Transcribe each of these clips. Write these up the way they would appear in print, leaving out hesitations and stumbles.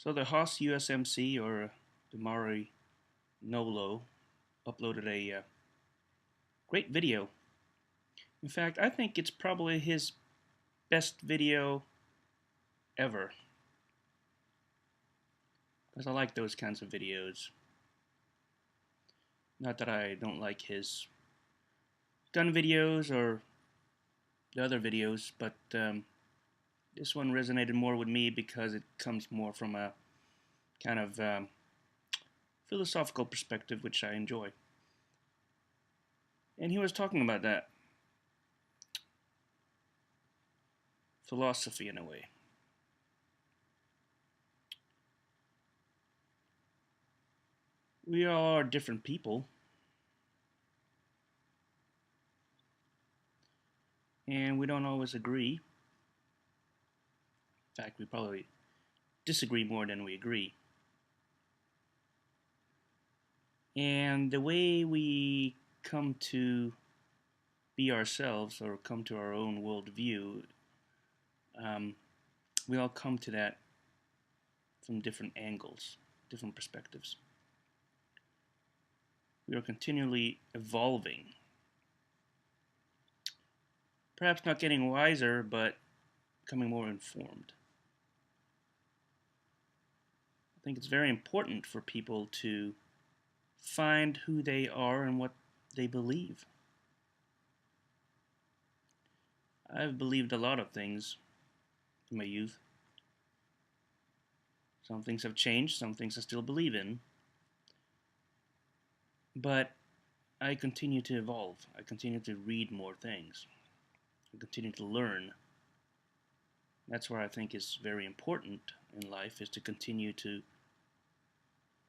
So the Haas USMC or Domari Nolo uploaded a great video. In fact, I think it's probably his best video ever. Because I like those kinds of videos. Not that I don't like his gun videos or the other videos, but this one resonated more with me because it comes more from a kind of philosophical perspective, which I enjoy. And he was talking about that philosophy in a way. We all are different people, and we don't always agree. In fact, we probably disagree more than we agree. And the way we come to be ourselves or come to our own worldview, we all come to that from different angles, different perspectives. We are continually evolving. Perhaps not getting wiser, but becoming more informed. I think it's very important for people to find who they are and what they believe. I've believed a lot of things in my youth. Some things have changed, some things I still believe in. But I continue to evolve. I continue to read more things. I continue to learn. That's where I think is very important in life, is to continue to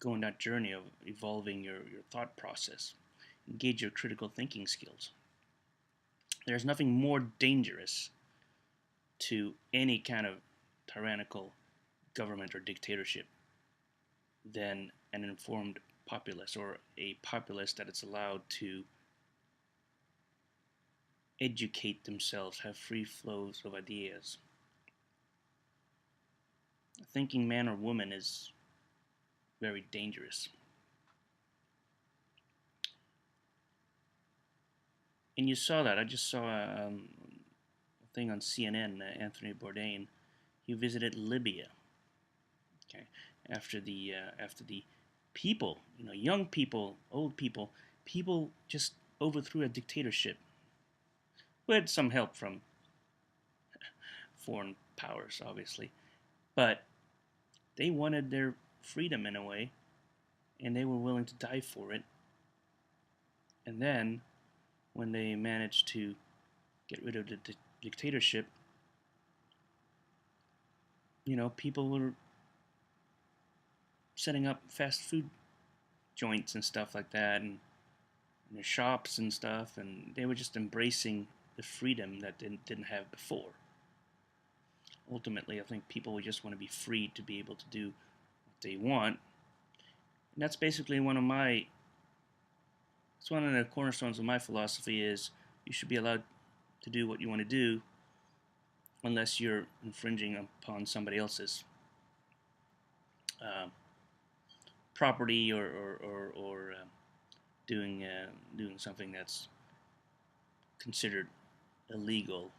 go on that journey of evolving your thought process. Engage your critical thinking skills. There's nothing more dangerous to any kind of tyrannical government or dictatorship than an informed populace, or a populace that is allowed to educate themselves, have free flows of ideas. A thinking man or woman is very dangerous. And you saw that. I just saw a thing on CNN, Anthony Bourdain. He visited Libya. Okay, after the people, young people, old people, people just overthrew a dictatorship with some help from foreign powers, obviously, but they wanted their freedom in a way, and they were willing to die for it. And then, when they managed to get rid of the dictatorship, people were setting up fast food joints and stuff like that, and their shops and stuff, and they were just embracing the freedom that they didn't have before. Ultimately, I think people would just want to be free to be able to do what they want. And that's basically it's one of the cornerstones of my philosophy, is you should be allowed to do what you want to do unless you're infringing upon somebody else's property, or doing something that's considered illegal.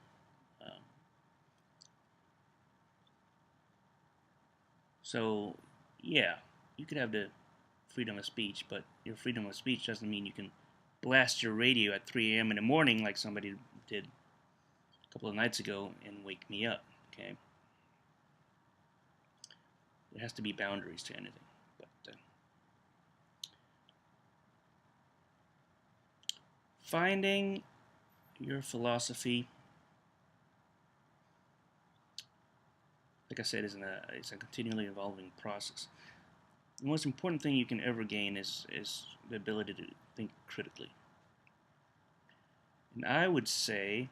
So, yeah, you could have the freedom of speech, but your freedom of speech doesn't mean you can blast your radio at 3 a.m. in the morning like somebody did a couple of nights ago and wake me up, okay? There has to be boundaries to anything. But finding your philosophy, like I said, it's a continually evolving process. The most important thing you can ever gain is the ability to think critically. And I would say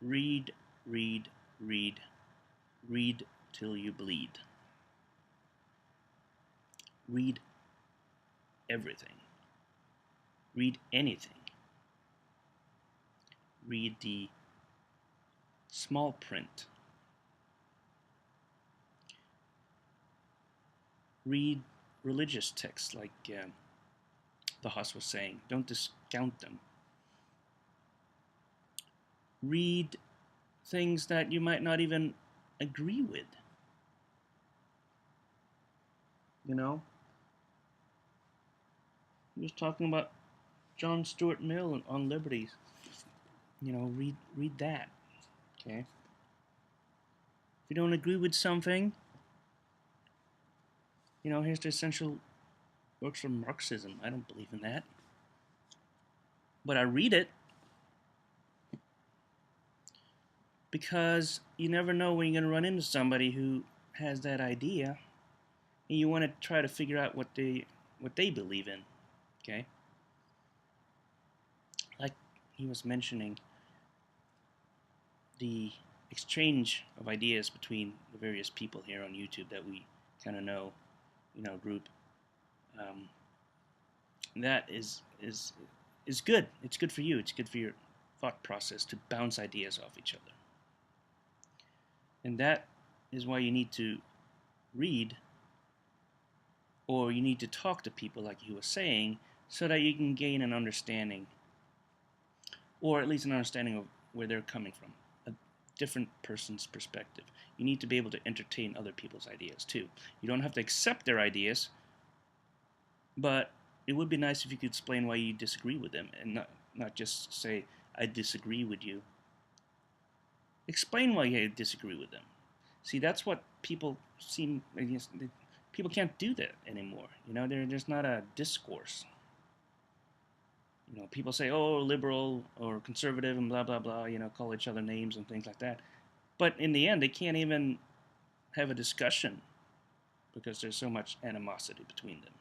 read, read, read, read till you bleed. Read everything. Read anything. Read the small print. Read religious texts like the host was saying. Don't discount them. Read things that you might not even agree with. You know, I'm just talking about John Stuart Mill on liberty. You know, read that. Okay. If you don't agree with something, you know, here's the essential works from Marxism. I don't believe in that, but I read it because you never know when you're going to run into somebody who has that idea, and you want to try to figure out what they believe in. Okay. Like he was mentioning, the exchange of ideas between the various people here on YouTube that we kind of know, group. Um, that is good. It's good for you. It's good for your thought process to bounce ideas off each other. And that is why you need to read, or you need to talk to people like he was saying, so that you can gain an understanding, or at least an understanding of where they're coming from, a different person's perspective. You need to be able to entertain other people's ideas too. You don't have to accept their ideas, but it would be nice if you could explain why you disagree with them, and not just say, I disagree with you. Explain why you disagree with them. See, that's what people seem, people can't do that anymore. There's not a discourse. People say, oh, liberal or conservative and blah, blah, blah, call each other names and things like that. But in the end, they can't even have a discussion because there's so much animosity between them.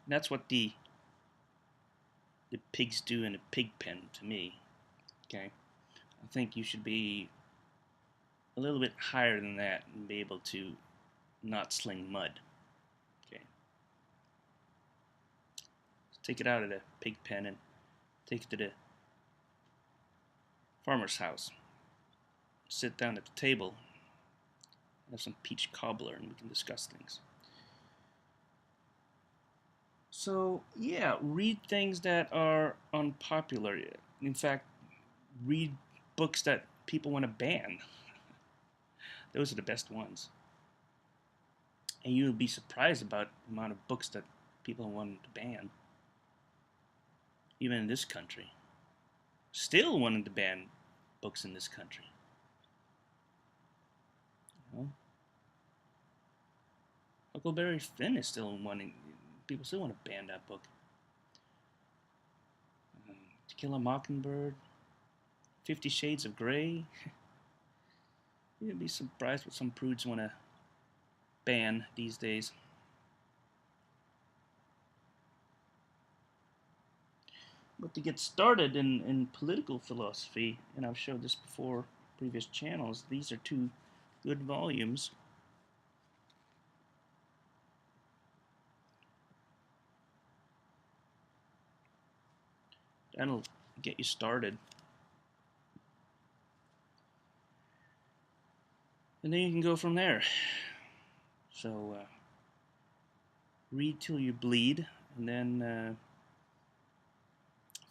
And that's what the pigs do in a pig pen to me. Okay? I think you should be a little bit higher than that and be able to not sling mud. Okay? Take it out of the pig pen and take it to the farmer's house. Sit down at the table, have some peach cobbler, and we can discuss things. So, yeah, read things that are unpopular. In fact, read books that people want to ban. Those are the best ones. And you'll be surprised about the amount of books that people want to ban. Even in this country. Still wanting to ban books in this country. Huckleberry Finn is still wanting. People still want to ban that book. To Kill a Mockingbird. 50 Shades of Grey. You'd be surprised what some prudes want to ban these days. But to get started in political philosophy, and I've showed this before previous channels, these are two good volumes. That'll get you started. And then you can go from there. So, read till you bleed, and then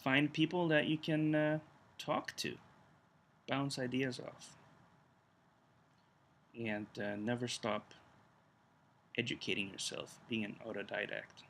find people that you can talk to, bounce ideas off, and never stop educating yourself, being an autodidact.